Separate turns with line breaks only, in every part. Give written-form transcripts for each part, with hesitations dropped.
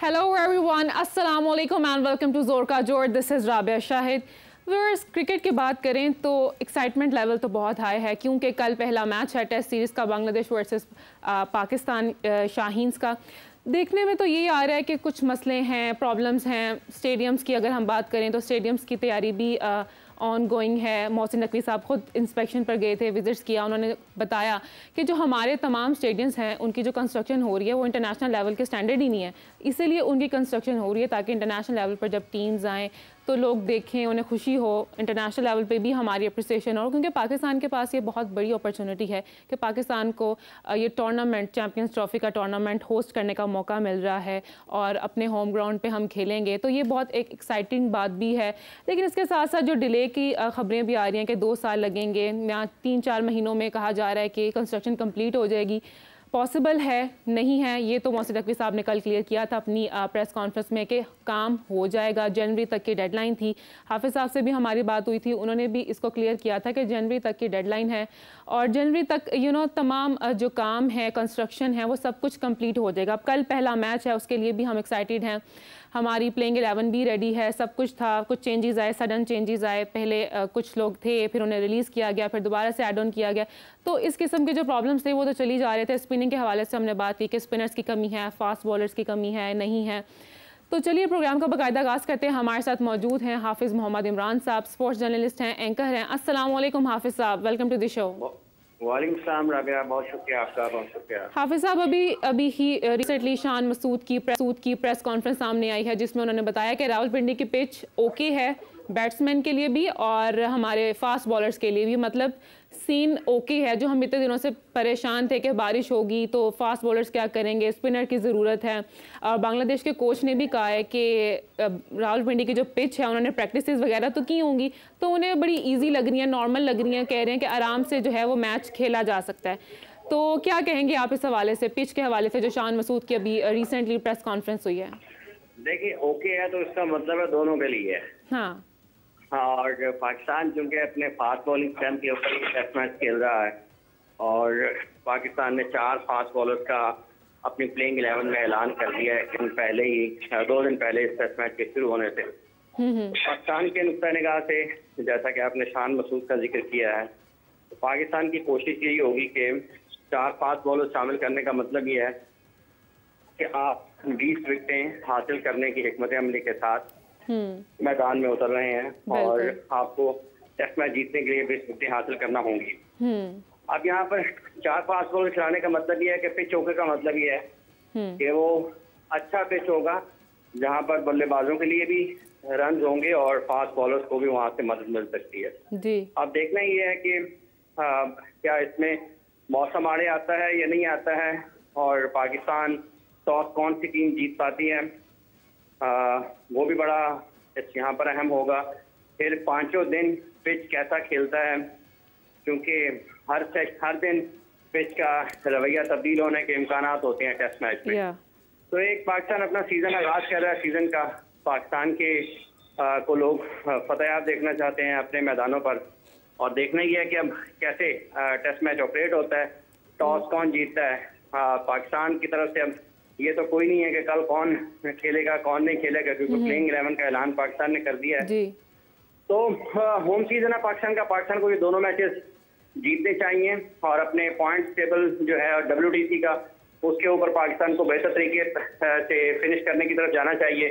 Hello everyone, Assalamu alaikum and welcome to Zor Ka Jor. This is Rabia Shahid. Viewers, cricket की बात करें तो excitement level तो बहुत हाई है क्योंकि कल पहला मैच है टेस्ट सीरीज़ का बांग्लादेश वर्सेस पाकिस्तान शाहीन्स का। देखने में तो यही आ रहा है कि कुछ मसले हैं, प्रॉब्लम्स हैं। स्टेडियम्स की अगर हम बात करें तो स्टेडियम्स की तैयारी भी ऑन गोइंग है। मोहसिन नकवी साहब खुद इंस्पेक्शन पर गए थे, विजिट्स किया। उन्होंने बताया कि जो हमारे तमाम स्टेडियम्स हैं उनकी जो कंस्ट्रक्शन हो रही है वो इंटरनेशनल लेवल के स्टैंडर्ड ही नहीं है, इसीलिए उनकी कंस्ट्रक्शन हो रही है ताकि इंटरनेशनल लेवल पर जब टीम्स आएँ तो लोग देखें, उन्हें खुशी हो, इंटरनेशनल लेवल पे भी हमारी अप्रिसिएशन हो। क्योंकि पाकिस्तान के पास ये बहुत बड़ी अपॉर्चुनिटी है कि पाकिस्तान को ये टूर्नामेंट, चैम्पियंस ट्रॉफी का टूर्नामेंट होस्ट करने का मौका मिल रहा है और अपने होम ग्राउंड पे हम खेलेंगे, तो ये बहुत एक एक्साइटिंग बात भी है। लेकिन इसके साथ साथ जो डिले की खबरें भी आ रही हैं कि 2 साल लगेंगे या 3-4 महीनों में कहा जा रहा है कि कंस्ट्रक्शन कंप्लीट हो जाएगी। पॉसिबल है, नहीं है, ये तो मोहसिन नकवी साहब ने कल क्लियर किया था अपनी प्रेस कॉन्फ्रेंस में कि काम हो जाएगा। जनवरी तक की डेडलाइन थी। हाफिज़ साहब से भी हमारी बात हुई थी, उन्होंने भी इसको क्लियर किया था कि जनवरी तक की डेडलाइन है और जनवरी तक तमाम जो काम है, कंस्ट्रक्शन है, वो सब कुछ कंप्लीट हो जाएगा। अब कल पहला मैच है, उसके लिए भी हम एक्साइटेड हैं। हमारी प्लेइंग 11 भी रेडी है, सब कुछ था। कुछ चेंजेस आए, सडन चेंजेस आए। पहले कुछ लोग थे, फिर उन्हें रिलीज़ किया गया, फिर दोबारा से ऐड ऑन किया गया। तो इस किस्म के जो प्रॉब्लम्स थे वो तो चली जा रहे थे। स्पिनिंग के हवाले से हमने बात की कि स्पिनर्स की कमी है, फास्ट बॉलर्स की कमी है, नहीं है। तो चलिए प्रोग्राम का बाकायदा आगाज़ करते हैं। हमारे साथ मौजूद हैं हाफिज़ मोहम्मद इमरान साहब, स्पोर्ट्स जर्नलिस्ट हैं, एंकर हैं। अस्सलाम वालेकुम हाफिज़ साहब, वेलकम टू द शो।
वालेकुम सलाम राबिया, बहुत शुक्रिया आपका, बहुत शुक्रिया।
हाफिज़ साहब, अभी ही रिसेंटली शान मसूद की प्रेस कॉन्फ्रेंस सामने आई है जिसमें उन्होंने बताया कि रावलपिंडी की पिच ओके है बैट्समैन के लिए भी और हमारे फास्ट बॉलर्स के लिए भी। मतलब सीन ओके है। जो हम इतने दिनों से परेशान थे कि बारिश होगी तो फास्ट बॉलर्स क्या करेंगे, स्पिनर की ज़रूरत है। और बांग्लादेश के कोच ने भी कहा है कि रावलपिंडी की जो पिच है उन्होंने प्रैक्टिसेस वगैरह तो की होंगी तो उन्हें बड़ी ईजी लग रही है, नॉर्मल लग रही हैं। कह रहे हैं कि आराम से जो है वो मैच खेला जा सकता है। तो क्या कहेंगे आप इस हवाले से, पिच के हवाले से, जो शान मसूद की अभी रिसेंटली प्रेस कॉन्फ्रेंस हुई है?
देखिए, ओके है तो इसका मतलब है दोनों के लिए।
हाँ,
और पाकिस्तान चूंकि अपने फास्ट बॉलिंग स्ट्रेंथ के ऊपर टेस्ट मैच खेल रहा है और पाकिस्तान ने 4 फास्ट बॉलर्स का अपनी प्लेइंग 11 में ऐलान कर दिया है कि पहले ही 2 दिन पहले इस टेस्ट मैच के शुरू होने से। पाकिस्तान के नुक्ता निगाह से, जैसा कि आपने शान मसूद का जिक्र किया है, तो पाकिस्तान की कोशिश यही होगी कि 4 फास्ट बॉलर शामिल करने का मतलब ये है कि आप 20 विकेटें हासिल करने की हिकमत अमली के साथ मैदान में उतर रहे हैं और आपको टेस्ट मैच जीतने के लिए 20 विकेटें हासिल करना होंगी। अब यहाँ पर 4 फास्ट बॉलर खिलाने का मतलब ये है कि पिच ओके का मतलब ये है कि वो अच्छा पिच होगा जहाँ पर बल्लेबाजों के लिए भी रन होंगे और फास्ट बॉलर्स को भी वहाँ से मदद मिल सकती है
जी।
अब देखना ये है कि क्या इसमें मौसम आड़े आता है या नहीं आता है और पाकिस्तान टॉस कौन सी टीम जीत पाती है, वो भी बड़ा यहाँ पर अहम होगा। फिर 5 दिन पिच कैसा खेलता है, क्योंकि हर दिन पिच का रवैया तब्दील होने के इम्कान होते हैं टेस्ट मैच में। तो एक पाकिस्तान अपना सीजन आगाज कर रहा है, सीजन का पाकिस्तान के को लोग फतेहाब देखना चाहते हैं अपने मैदानों पर और देखना ही है कि अब कैसे टेस्ट मैच ऑपरेट होता है, टॉस कौन जीतता है। पाकिस्तान की तरफ से अब ये तो कोई नहीं है कि कल कौन खेलेगा कौन नहीं खेलेगा, क्योंकि प्लेइंग 11 का ऐलान पाकिस्तान ने कर दिया है जी। तो होम सीजन है पाकिस्तान का, पाकिस्तान को ये दोनों मैचेस जीतने चाहिए और अपने पॉइंट्स टेबल जो है WTC का उसके ऊपर पाकिस्तान को बेहतर तरीके से फिनिश करने की तरफ जाना चाहिए।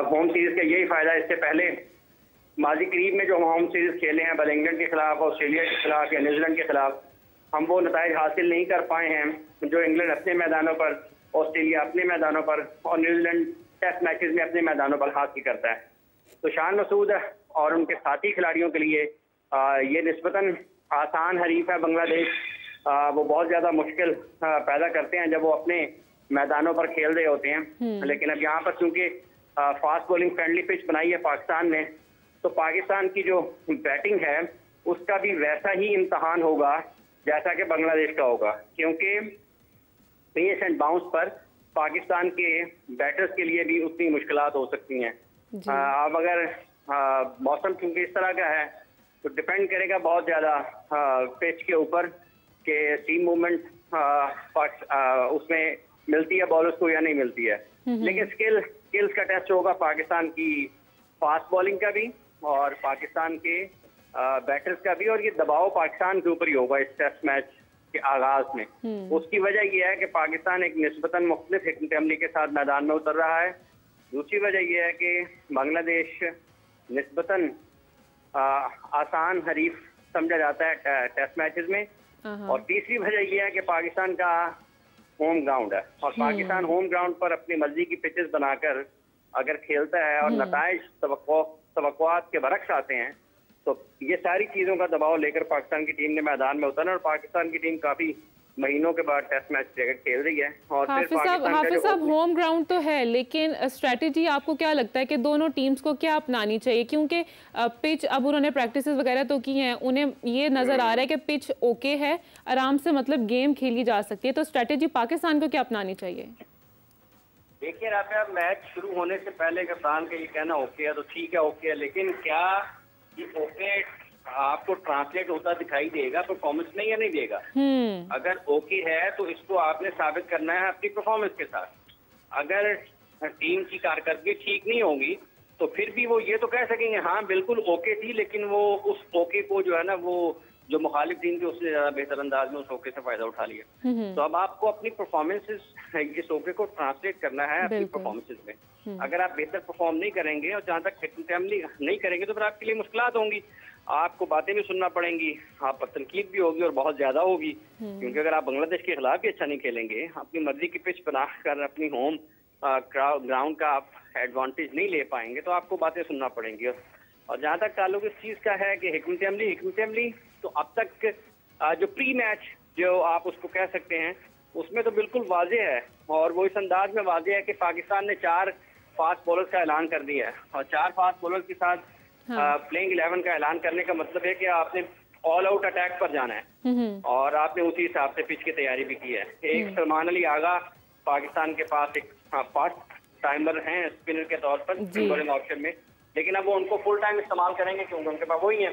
होम सीरीज का यही फायदा, इससे पहले माजी करीब में जो होम सीरीज खेले हैं बल इंग्लैंड के खिलाफ, ऑस्ट्रेलिया के खिलाफ या न्यूजीलैंड के खिलाफ, हम वो नताइज हासिल नहीं कर पाए हैं जो इंग्लैंड अपने मैदानों पर, ऑस्ट्रेलिया अपने मैदानों पर और न्यूजीलैंड टेस्ट मैचेस में अपने मैदानों पर हासिल करता है। तो शान मसूद और उनके साथी खिलाड़ियों के लिए ये निस्बतन आसान हरीफ है बांग्लादेश। वो बहुत ज़्यादा मुश्किल पैदा करते हैं जब वो अपने मैदानों पर खेल रहे होते हैं। लेकिन अब यहाँ पर चूंकि फास्ट बॉलिंग फ्रेंडली पिच बनाई है पाकिस्तान ने, तो पाकिस्तान की जो बैटिंग है उसका भी वैसा ही इम्तहान होगा जैसा कि बांग्लादेश का होगा, क्योंकि पेस एंड बाउंस पर पाकिस्तान के बैटर्स के लिए भी उतनी मुश्किलात हो सकती हैं। अब अगर मौसम क्योंकि इस तरह का है तो डिपेंड करेगा बहुत ज़्यादा पिच के ऊपर कि सीम मूवमेंट उसमें मिलती है बॉलर्स को या नहीं मिलती है। लेकिन स्किल्स का टेस्ट होगा पाकिस्तान की फास्ट बॉलिंग का भी और पाकिस्तान के बैटर्स का भी, और ये दबाव पाकिस्तान के ऊपर ही होगा इस टेस्ट मैच के आगाज में। उसकी वजह यह है कि पाकिस्तान एक निस्बतन मुख्तलिफ हिकमत अमली के साथ मैदान में उतर रहा है। दूसरी वजह यह है कि बांग्लादेश निस्बतन आसान हरीफ समझा जाता है टेस्ट मैचेस में, और तीसरी वजह यह है कि पाकिस्तान का होम ग्राउंड है, और पाकिस्तान होम ग्राउंड पर अपनी मर्जी की पिचेस बनाकर अगर खेलता है और नताइज तवक्कुआत के बरक्स आते हैं, तो ये सारी चीजों का दबाव लेकर पाकिस्तान की टीम ने मैदान में उतरना, और पाकिस्तान की टीम काफी महीनों के बाद टेस्ट मैच क्रिकेट खेल रही है। और
हाफिज साहब होम ग्राउंड तो है, लेकिन स्ट्रेटेजी आपको क्या लगता है कि दोनों टीम्स को क्या अपनानी चाहिए? क्योंकि पिच अब उन्होंने प्रैक्टिस वगैरह तो की हैं, उन्हें ये नजर आ रहा है कि पिच ओके है, आराम से मतलब गेम खेली जा सकती है, तो स्ट्रेटेजी पाकिस्तान को क्या अपनानी चाहिए?
देखिए राबिया, मैच शुरू होने से पहले कप्तान का ये कहना ओके है तो ठीक है, ओके है, लेकिन क्या ये ओके आपको ट्रांसलेट होता दिखाई देगा परफॉर्मेंस में या नहीं देगा? अगर ओके है तो इसको आपने साबित करना है अपनी परफॉर्मेंस के साथ। अगर टीम की कारकर्दगी ठीक नहीं होगी तो फिर भी वो ये तो कह सकेंगे हाँ बिल्कुल ओके थी, लेकिन वो उस ओके को जो है ना, वो जो मुखालिफ टीम थी उससे ज्यादा बेहतर अंदाज में उस ओके से फायदा उठा लिया। तो अब आपको अपनी परफॉर्मेंसेस इस ओके को ट्रांसलेट करना है अपनी परफॉर्मेंसेस में। अगर आप बेहतर परफॉर्म नहीं करेंगे और जहाँ तक हिकमत-ए-अमली नहीं करेंगे तो फिर आपके लिए मुश्किलात होंगी, आपको बातें भी सुनना पड़ेंगी, आप पर तनकीद भी होगी और बहुत ज्यादा होगी। क्योंकि अगर आप बांग्लादेश के खिलाफ भी अच्छा नहीं खेलेंगे, अपनी मर्जी की पिच बनाकर अपनी होम ग्राउंड का आप एडवांटेज नहीं ले पाएंगे, तो आपको बातें सुनना पड़ेंगी। और जहाँ तक ताल्लुक इस चीज का है कि हिकमत-ए-अमली तो अब तक जो प्री मैच जो आप उसको कह सकते हैं उसमें तो बिल्कुल वाजे है, और वो इस अंदाज में वाजे है कि पाकिस्तान ने 4 फास्ट बॉलर्स का ऐलान कर दिया है, और 4 फास्ट बॉलर्स के साथ प्लेइंग 11 का ऐलान करने का मतलब है कि आपने ऑल आउट अटैक पर जाना है, और आपने उसी हिसाब से पिच की तैयारी भी की है। एक सलमान अली आगा पाकिस्तान के पास एक फास्ट टाइमर हैं स्पिनर के तौर पर बॉलिंग ऑप्शन में, लेकिन अब वो उनको फुल टाइम इस्तेमाल करेंगे क्योंकि उनके पास वही है।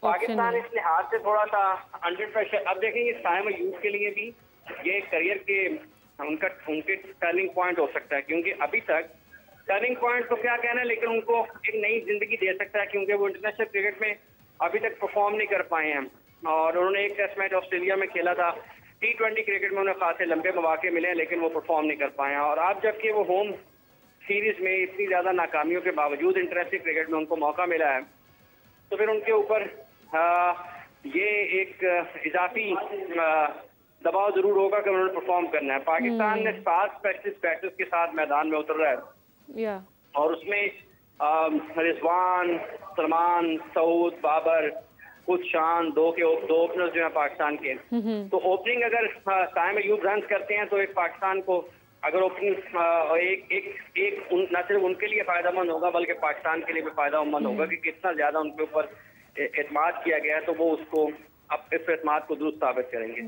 पाकिस्तान इस लिहाज से थोड़ा सा अंडर प्रेशर। अब देखेंगे साइम अयूब के लिए भी ये करियर के उनके टर्निंग पॉइंट हो सकता है, क्योंकि अभी तक टर्निंग पॉइंट तो क्या कहना है, लेकिन उनको एक नई जिंदगी दे सकता है, क्योंकि वो इंटरनेशनल क्रिकेट में अभी तक परफॉर्म नहीं कर पाए हैं, और उन्होंने एक टेस्ट मैच ऑस्ट्रेलिया में खेला था। T20 क्रिकेट में उन्हें खासे लंबे मौके मिले हैं, लेकिन वो परफॉर्म नहीं कर पाए हैं। और अब जबकि वो होम सीरीज में इतनी ज्यादा नाकामियों के बावजूद इंटरनेशनल क्रिकेट में उनको मौका मिला है, तो फिर उनके ऊपर ये एक इजाफी दबाव जरूर होगा कि उन्होंने परफॉर्म करना है। पाकिस्तान ने 5 प्रैक्टिस बैटर्स के साथ मैदान में उतर रहा है, और उसमें रिजवान, सलमान, सऊद, बाबर, कुछ शान, दो ओपनर्स जो हैं पाकिस्तान के। तो ओपनिंग अगर साइम अयूब रन करते हैं तो एक पाकिस्तान को अगर ओपनिंग न सिर्फ उनके लिए फायदामंद होगा बल्कि पाकिस्तान के लिए भी फायदामंद होगा कि कितना ज्यादा उनके ऊपर एतमाद किया गया है, तो वो उसको अब इस एतमाद को दुरुस्त साबित करेंगे।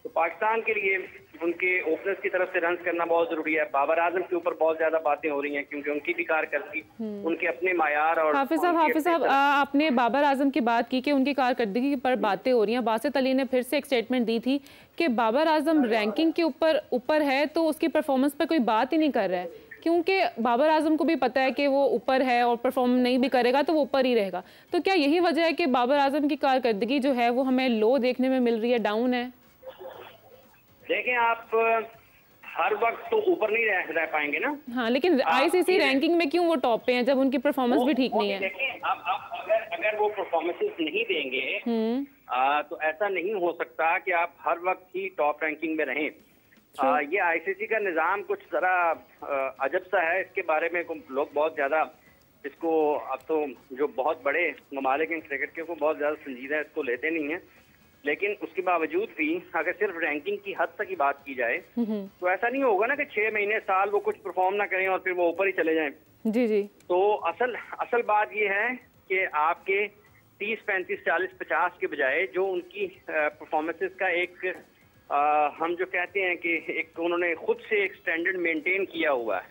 तो पाकिस्तान के लिए उनके ओपनर्स की तरफ से रन करना बहुत जरूरी है। बाबर आजम के ऊपर बहुत ज्यादा बातें हो रही हैं, क्योंकि उनकी भी कारकर्दगी उनके अपने मायार। और
हाफिज साहब आपने बाबर आजम की बात की कि उनकी कारकर्दगी पर बातें हो रही हैं। बासित अली ने फिर से एक स्टेटमेंट दी थी कि बाबर आजम रैंकिंग के ऊपर है तो उसकी परफॉर्मेंस पर कोई बात ही नहीं कर रहा है, क्योंकि बाबर आजम को भी पता है कि वो ऊपर है और परफॉर्म नहीं भी करेगा तो वो ऊपर ही रहेगा। तो क्या यही वजह है कि बाबर आजम की कारकर्दगी जो है वो हमें लो देखने में मिल रही है, डाउन है?
देखें, आप हर वक्त तो ऊपर नहीं रह पाएंगे ना।
हाँ, लेकिन आईसीसी रैंकिंग में क्यों वो टॉप पे हैं जब उनकी परफॉर्मेंस भी ठीक नहीं है?
देखें, अब अगर वो परफॉर्मेंसेस नहीं देंगे तो ऐसा नहीं हो सकता कि आप हर वक्त ही टॉप रैंकिंग में रहें। ये आईसीसी का निज़ाम कुछ जरा अजब सा है, इसके बारे में लोग बहुत ज्यादा इसको, अब तो जो बहुत बड़े ममालिक हैं क्रिकेट के, वो बहुत ज्यादा संजीदा इसको लेते नहीं है। लेकिन उसके बावजूद भी अगर सिर्फ रैंकिंग की हद तक की बात की जाए तो ऐसा नहीं होगा ना कि 6 महीने साल वो कुछ परफॉर्म ना करें और फिर वो ऊपर ही चले जाएं।
जी।
तो असल बात ये है कि आपके 30, 35, 40, 50 के बजाय जो उनकी परफॉर्मेंसेस का एक हम जो कहते हैं कि एक उन्होंने खुद से एक स्टैंडर्ड मेंटेन किया हुआ है,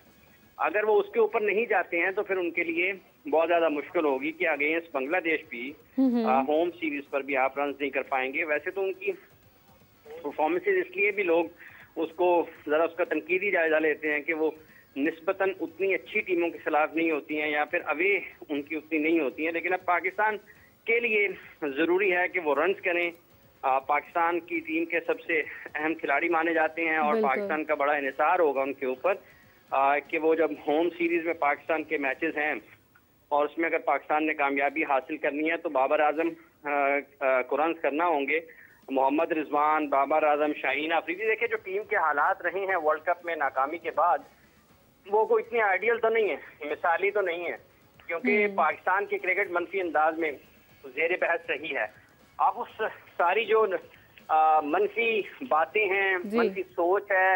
अगर वो उसके ऊपर नहीं जाते हैं तो फिर उनके लिए बहुत ज्यादा मुश्किल होगी कि अगेंस्ट बांग्लादेश भी होम सीरीज पर भी आप रन नहीं कर पाएंगे। वैसे तो उनकी परफॉर्मेंसेस इसलिए भी लोग उसको जरा उसका तनकीदी जायजा लेते हैं कि वो
निस्बतन उतनी अच्छी टीमों के खिलाफ नहीं होती हैं या फिर अवे उनकी उतनी नहीं होती हैं, लेकिन अब पाकिस्तान के लिए ज़रूरी है कि वो रन्स करें। पाकिस्तान की टीम के सबसे अहम खिलाड़ी माने जाते हैं और पाकिस्तान का बड़ा इन्हिसार होगा उनके ऊपर कि वो जब होम सीरीज़ में पाकिस्तान के मैचेस हैं और उसमें अगर पाकिस्तान ने कामयाबी हासिल करनी है तो बाबर आजम को रन्स करना होंगे। मोहम्मद रिजवान, बाबर आजम, शाहीन अफरीदी, देखिए जो टीम के हालात रहे हैं वर्ल्ड कप में नाकामी के बाद, वो कोई इतनी आइडियल तो नहीं है, मिसाली तो नहीं है, क्योंकि पाकिस्तान की क्रिकेट मनफी अंदाज में ज़ेर बहस रही है। आप उस सारी जो मनफी बातें हैं, मनफी सोच है,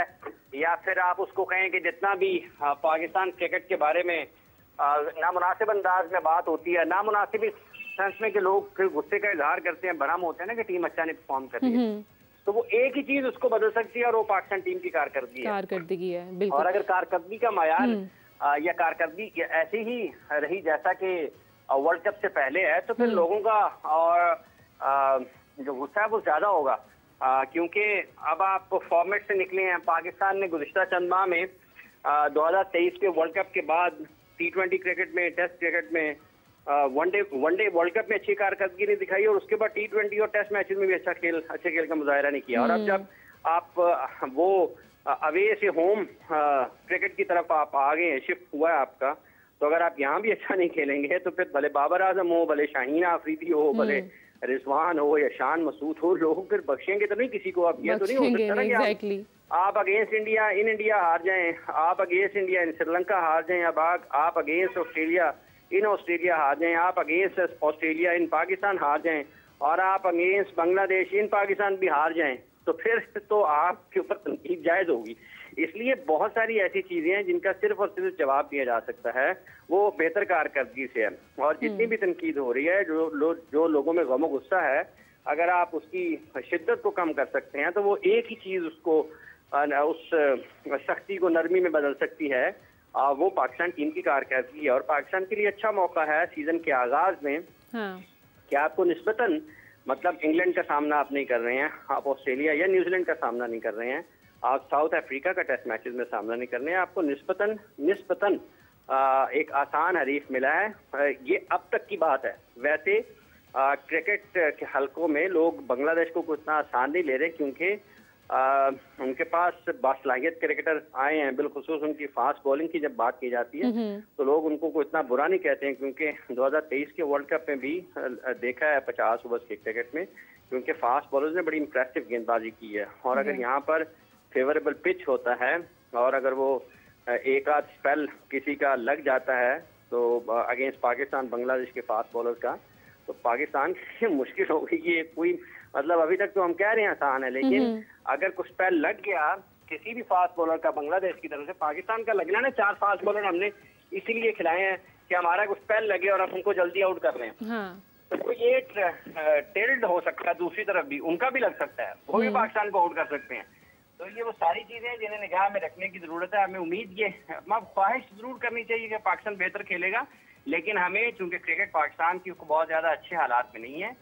या फिर आप उसको कहें कि जितना भी पाकिस्तान क्रिकेट के बारे में नामुनासिब अंदाज में बात होती है, नामुनासिब इस सेंस में कि लोग फिर गुस्से का इजहार करते हैं, भरम होते हैं ना कि टीम अच्छा नहीं परफॉर्म कर रही है, तो वो एक ही चीज उसको बदल सकती है और वो पाकिस्तान टीम की कारकर्दगी है। बिल्कुल। और अगर कारकर्दगी का मायार या कारकर्दगी ऐसी ही रही जैसा कि वर्ल्ड कप से पहले है, तो फिर लोगों का और जो गुस्सा है वो ज्यादा होगा, क्योंकि अब आप फॉर्मेट से निकले हैं। पाकिस्तान ने गुज़िश्ता चंद माह में 2023 के वर्ल्ड कप के बाद T20 क्रिकेट में, टेस्ट क्रिकेट में, वनडे वर्ल्ड कप में अच्छी कारकर्दगी नहीं दिखाई और उसके बाद T20 और टेस्ट मैचेस में भी अच्छे खेल का मुजाहरा नहीं किया। और अब जब आप वो अवे से होम क्रिकेट की तरफ आप आ गए हैं, शिफ्ट हुआ है आपका, तो अगर आप यहाँ भी अच्छा नहीं खेलेंगे तो फिर भले बाबर आजम हो, भले शाहीन अफरीदी हो, भले रिजवान हो या शान मसूद हो, लोग फिर बख्शेंगे तो नहीं किसी को। आप ये तो नहीं हो सकता ना कि आप अगेंस्ट इंडिया इन इंडिया हार जाएं, आप अगेंस्ट इंडिया इन श्रीलंका हार जाएं, अब आप अगेंस्ट ऑस्ट्रेलिया इन ऑस्ट्रेलिया हार जाएं, आप अगेंस्ट ऑस्ट्रेलिया इन पाकिस्तान हार जाएं, और आप अगेंस्ट बांग्लादेश इन पाकिस्तान भी हार जाएं, तो फिर तो आपके ऊपर तनकीद जायज होगी। इसलिए बहुत सारी ऐसी चीजें हैं जिनका सिर्फ और सिर्फ जवाब दिया जा सकता है वो बेहतर कारकर्दगी से है। और जितनी भी तनकीद हो रही है, जो लोगों में गम गुस्सा है, अगर आप उसकी शिद्दत को कम कर सकते हैं तो वो एक ही चीज उसको उस सख्ती को नरमी में बदल सकती है, वो पाकिस्तान टीम की कारकर्दगी है। और पाकिस्तान के लिए अच्छा मौका है सीजन के आगाज में कि आपको निस्बतन, मतलब इंग्लैंड का सामना आप नहीं कर रहे हैं, आप ऑस्ट्रेलिया या न्यूजीलैंड का सामना नहीं कर रहे हैं, आप साउथ अफ्रीका का टेस्ट मैचेस में सामना नहीं कर रहे हैं, आपको निस्बतन एक आसान हरीफ मिला है। ये अब तक की बात है। वैसे क्रिकेट के हलकों में लोग बांग्लादेश को उतना आसान नहीं ले रहे, क्योंकि उनके पास बासलाहियत क्रिकेटर आए हैं। बिलखुसूस उनकी फास्ट बॉलिंग की जब बात की जाती है तो लोग उनको को इतना बुरा नहीं कहते हैं, क्योंकि 2023 के वर्ल्ड कप में भी देखा है 50 ओवर्स के क्रिकेट में, क्योंकि फास्ट बॉलर्स ने बड़ी इंप्रेसिव गेंदबाजी की है। और अगर यहाँ पर फेवरेबल पिच होता है और अगर वो एक आध स्पेल किसी का लग जाता है तो अगेंस्ट पाकिस्तान, बांग्लादेश के फास्ट बॉलर का, तो पाकिस्तान की मुश्किल होगी। ये कोई मतलब अभी तक तो हम कह रहे हैं आसान है, लेकिन अगर कुछ स्पेल लग गया किसी भी फास्ट बॉलर का बांग्लादेश की तरफ से, पाकिस्तान का लगना ना 4 फास्ट बॉलर हमने इसीलिए खिलाए हैं कि हमारा कुछ स्पेल लगे और हम उनको जल्दी आउट कर रहे हैं, तो ये टिल्ड हो सकता है। दूसरी तरफ भी उनका भी लग सकता है, वो भी पाकिस्तान को आउट कर सकते हैं। तो ये वो सारी चीजें हैं जिन्हें निगाह में रखने की जरूरत है। हमें उम्मीद ये ख्वाहिश जरूर करनी चाहिए कि पाकिस्तान बेहतर खेलेगा, लेकिन हमें चूंकि क्रिकेट पाकिस्तान की बहुत ज्यादा अच्छे हालात में नहीं है,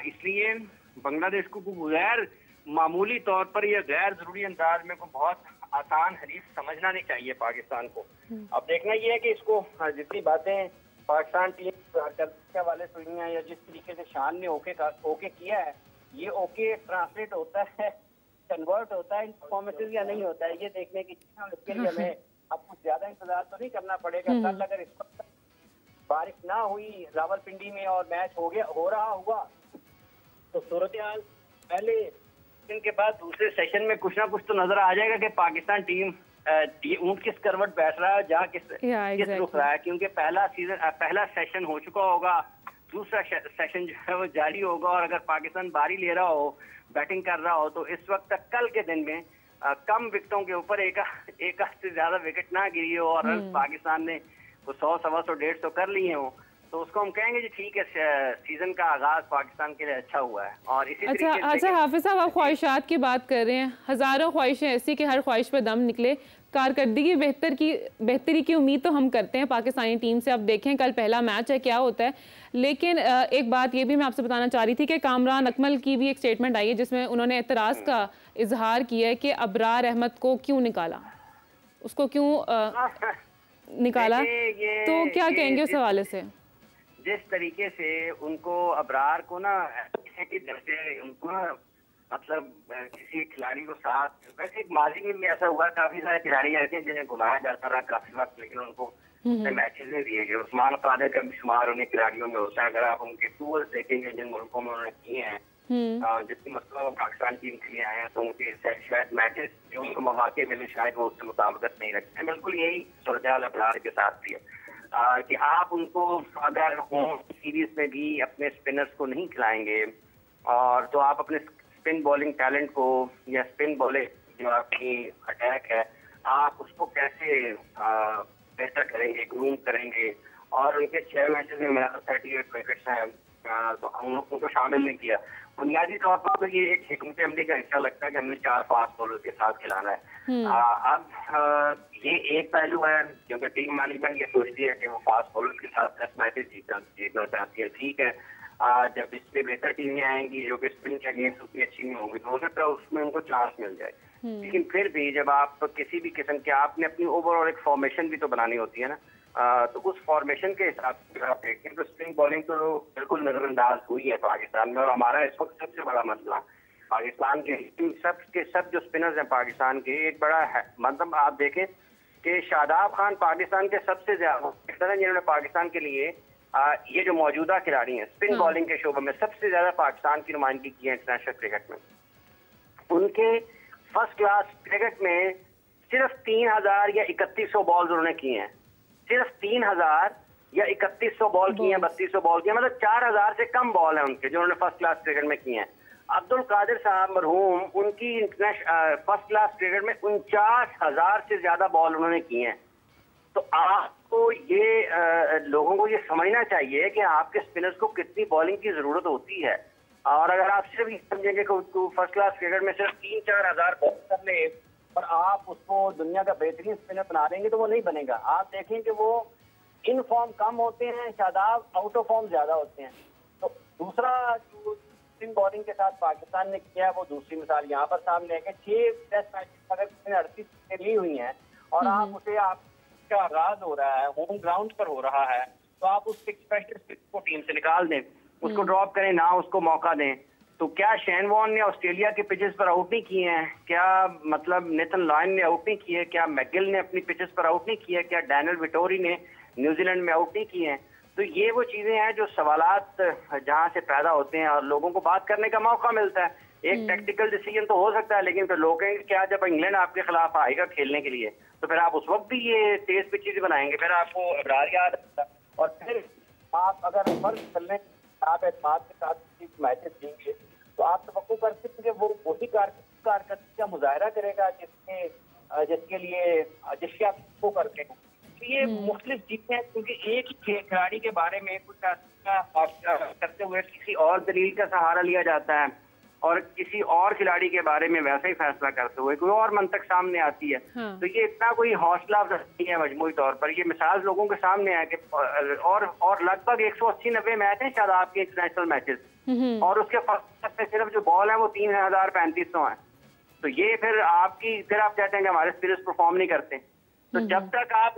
इसलिए बांग्लादेश को गैर मामूली तौर पर या गैर जरूरी अंदाज में को बहुत आसान हरीफ समझना नहीं चाहिए पाकिस्तान को। अब देखना ये है कि इसको जितनी बातें पाकिस्तान टीम के हवाले सुनी है या जिस तरीके से शान ने ओके किया है, ये ओके ट्रांसलेट होता है, कन्वर्ट होता है इन परफॉर्मेंसेज या नहीं होता है, ये देखने की चीज है। इसके लिए हमें अब कुछ ज्यादा इंतजार तो नहीं करना पड़ेगा। कल अगर इस वक्त बारिश ना हुई रावलपिंडी में और मैच हो रहा हुआ तो सूरत हाल पहले दिन के बाद दूसरे सेशन में कुछ ना कुछ तो नजर आ जाएगा कि पाकिस्तान टीम ऊंट किस करवट बैठ रहा है, जहाँ किस रुख रहा है, क्योंकि पहला सेशन हो चुका होगा, दूसरा सेशन जो है वो जारी होगा। और अगर पाकिस्तान बारी ले रहा हो, बैटिंग कर रहा हो, तो इस वक्त तक कल के दिन में कम विकेटों के ऊपर एक से ज्यादा विकेट ना गिरी हो और पाकिस्तान ने 100, 125, 150 कर लिए हो, तो उसको हम कहेंगे जी ठीक है, सीजन का आगाज पाकिस्तान के लिए अच्छा हुआ है। और इसी
अच्छा हाफिज साहब, आप ख्वाहिशात की बात कर रहे हैं, हज़ारों ख्वाहिशें ऐसी कि हर ख्वाहिश पे दम निकले। कारकर्दगी बेहतरी की उम्मीद तो हम करते हैं पाकिस्तानी टीम से। अब देखें कल पहला मैच है, क्या होता है। लेकिन एक बात ये भी मैं आपसे बताना चाह रही थी कि कामरान अकमल की भी एक स्टेटमेंट आई है जिसमें उन्होंने एतराज़ का इजहार किया है कि अबरार अहमद को क्यों निकाला। उसको क्यों निकाला? तो क्या कहेंगे उस हवाले से?
जिस तरीके से उनको अबरार को ना कि जैसे उनको ना मतलब किसी खिलाड़ी को साथ, वैसे माजी में भी ऐसा हुआ, काफी सारे खिलाड़ी ऐसे हैं जिन्हें घुमाया जाता रहा काफी वक्त, लेकिन उनको मैचेस में दिए गए। उस्मान कादिर का भी शुमार उन्हें खिलाड़ियों में होता है। अगर आप उनके टूर्स देखेंगे जिन मुल्कों में उन्होंने किए हैं, जिसकी मतलब पाकिस्तान टीम के लिए आए हैं, तो उनके शायद मैचेस जो उनको मौके मिले शायद वो उससे मुताबिकत नहीं रखते हैं। बिल्कुल यही सूरत अबरार के साथ भी है कि आप उनको अगर होम सीरीज में भी अपने स्पिनर्स को नहीं खिलाएंगे और तो आप अपने स्पिन बॉलिंग टैलेंट को या स्पिन बॉलिंग जो आपकी अटैक है आप उसको कैसे बेहतर करेंगे, ग्रूम करेंगे। और उनके 6 मैचेस में मेरा 38 विकेट्स हैं, तो हम लोग उनको शामिल नहीं किया। बुनियादी तौर पर तो ये एक हिकमत अमली का हिस्सा लगता है कि हमने 4 फास्ट बॉलर के साथ खिलाना है। अब ये एक पहलू है क्योंकि टीम मैनेजमेंट ये सोचती है कि वो फास्ट बॉलर के साथ 10 मैचेस जीतना चाहती है। ठीक है, जब इससे बेहतर टीमें आएंगी जो कि स्पिन के अगेंस्ट उतनी अच्छी नहीं होंगी तो हो सकता है उसमें उनको चांस मिल जाए। लेकिन फिर भी जब आप किसी भी किस्म के आपने अपनी ओवरऑल एक फॉर्मेशन भी तो बनानी होती है ना, तो उस फॉर्मेशन के हिसाब से आप देखें तो स्पिन बॉलिंग तो बिल्कुल नजरअंदाज हुई है पाकिस्तान में। और हमारा इस वक्त सबसे बड़ा मसला पाकिस्तान के सब जो स्पिनर्स हैं पाकिस्तान के, एक बड़ा है मतलब आप देखें कि शादाब खान पाकिस्तान के सबसे ज्यादा जिन्होंने पाकिस्तान के लिए ये जो मौजूदा खिलाड़ी हैं स्पिन बॉलिंग के शोबे में सबसे ज्यादा पाकिस्तान की नुमाइंदगी की है इंटरनेशनल क्रिकेट में। उनके फर्स्ट क्लास क्रिकेट में सिर्फ 3000 या 3100 बॉल उन्होंने किए हैं, सिर्फ 3000 या 3100 बॉल किए हैं, 3200 बॉल किए, मतलब 4000 से कम बॉल है उनके जो उन्होंने फर्स्ट क्लास क्रिकेट में किए हैं। अब्दुल कादिर साहब मरहूम उनकी इंटरनेशनल फर्स्ट क्लास क्रिकेट में 49,000 से ज्यादा बॉल उन्होंने किए हैं। तो आपको ये लोगों को ये समझना चाहिए कि आपके स्पिनर्स को कितनी बॉलिंग की जरूरत होती है। और अगर आप सिर्फ ये समझेंगे कि उसको फर्स्ट क्लास क्रिकेट में सिर्फ 3-4 हजार बॉल कर ले और आप उसको दुनिया का बेहतरीन स्पिनर बना देंगे तो वो नहीं बनेगा। आप देखें कि वो इन फॉर्म कम होते हैं, शादाब आउट ऑफ फॉर्म ज्यादा होते हैं। तो दूसरा जो स्पिन बॉलिंग के साथ पाकिस्तान ने किया है वो दूसरी मिसाल यहाँ पर सामने है कि 6 टेस्ट मैच अगर 38 ली हुई हैं और आप उसे आपका आगाज हो रहा है होम ग्राउंड पर हो रहा है तो आप उस स्पेशलिस्ट को टीम से निकाल दें, उसको ड्रॉप करें, ना उसको मौका दें। तो क्या शेन वॉर्न ने ऑस्ट्रेलिया के पिचेस पर आउट नहीं किए हैं? क्या मतलब नेथन लायन ने आउट नहीं किए? क्या मैगिल ने अपनी पिचेस पर आउट नहीं किए? क्या डैनियल विटोरी ने न्यूजीलैंड में आउट नहीं किए हैं? तो ये वो चीजें हैं जो सवालात जहां से पैदा होते हैं और लोगों को बात करने का मौका मिलता है। एक टैक्टिकल डिसीजन तो हो सकता है लेकिन फिर लोग कहेंगे क्या जब इंग्लैंड आपके खिलाफ आएगा खेलने के लिए तो फिर आप उस वक्त भी ये तेज पिचेस बनाएंगे, फिर आपको अबरार याद और फिर आप अगर फर्ज कर लें आप एतमाद के साथ मैचेस देंगे तो आप तवक्को कर सकते हैं वो वही कारकर्दगी का मुजाहरा करेगा जिसके लिए जिसके आप वो करते हैं। तो ये मुख्तलिफ चीजें हैं क्योंकि एक खिलाड़ी के बारे में कुछ करते हुए किसी और दलील का सहारा लिया जाता है और किसी और खिलाड़ी के बारे में वैसा ही फैसला करते हुए कोई और मंतक सामने आती है। तो ये इतना कोई हौसला अफजाई है मजमूई तौर पर। ये मिसाल लोगों के सामने है कि और लगभग 180-90 मैच हैं शायद आपके इंटरनेशनल मैचेस और उसके फर्स्ट में सिर्फ जो बॉल है वो 3035 है। तो ये फिर आप कहते हैं कि हमारे स्पिनर्स परफॉर्म नहीं करते। तो जब तक आप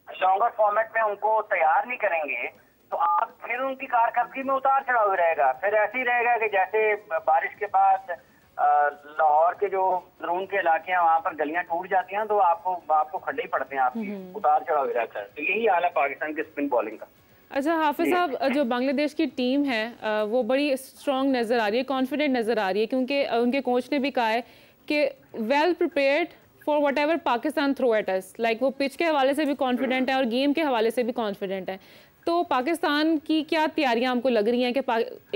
लॉन्गर फॉर्मेट में उनको तैयार नहीं करेंगे तो आप फिर उनकी कारकर्दगी में उतार चढ़ाव रहेगा। फिर ऐसे ही रहेगा कि जैसे बारिश के बाद लाहौर के जो दरून के इलाके हैं वहां पर गलियां टूट जाती हैं तो आपको खड्डे ही पड़ते हैं, आपकी उतार चढ़ाव रहता है। तो यही हाल है पाकिस्तान के स्पिन बॉलिंग का।
अच्छा हाफिज साहब, जो बांग्लादेश की टीम है वो बड़ी स्ट्रॉन्ग नज़र आ रही है, कॉन्फिडेंट नज़र आ रही है क्योंकि उनके कोच ने भी कहा है कि well prepared for whatever Pakistan throw at us. Like वो पिच के हवाले से भी कॉन्फिडेंट है और गेम के हवाले से भी कॉन्फिडेंट है। तो पाकिस्तान की क्या तैयारियां हमको लग रही हैं कि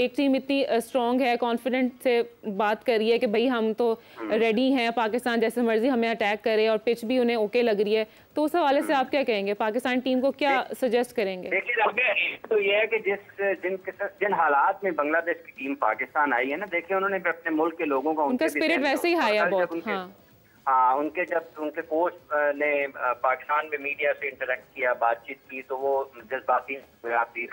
एक टीम इतनी स्ट्रॉन्ग है, कॉन्फिडेंट से बात कर रही है कि भाई हम तो रेडी हैं, पाकिस्तान जैसे मर्जी हमें अटैक करे और पिच भी उन्हें ओके लग रही है। तो उस हवाले से आप क्या कहेंगे, पाकिस्तान टीम को क्या सजेस्ट करेंगे?
देखिए तो ये है कि जिन हालात में बांग्लादेश की टीम पाकिस्तान आई है ना, देखिए उन्होंने अपने मुल्क के लोगों का
उनका स्पिरिट वैसे ही हाई है बहुत।
हाँ, उनके जब उनके कोच ने पाकिस्तान में मीडिया से इंटरेक्ट किया, बातचीत की, तो वो जज्बाती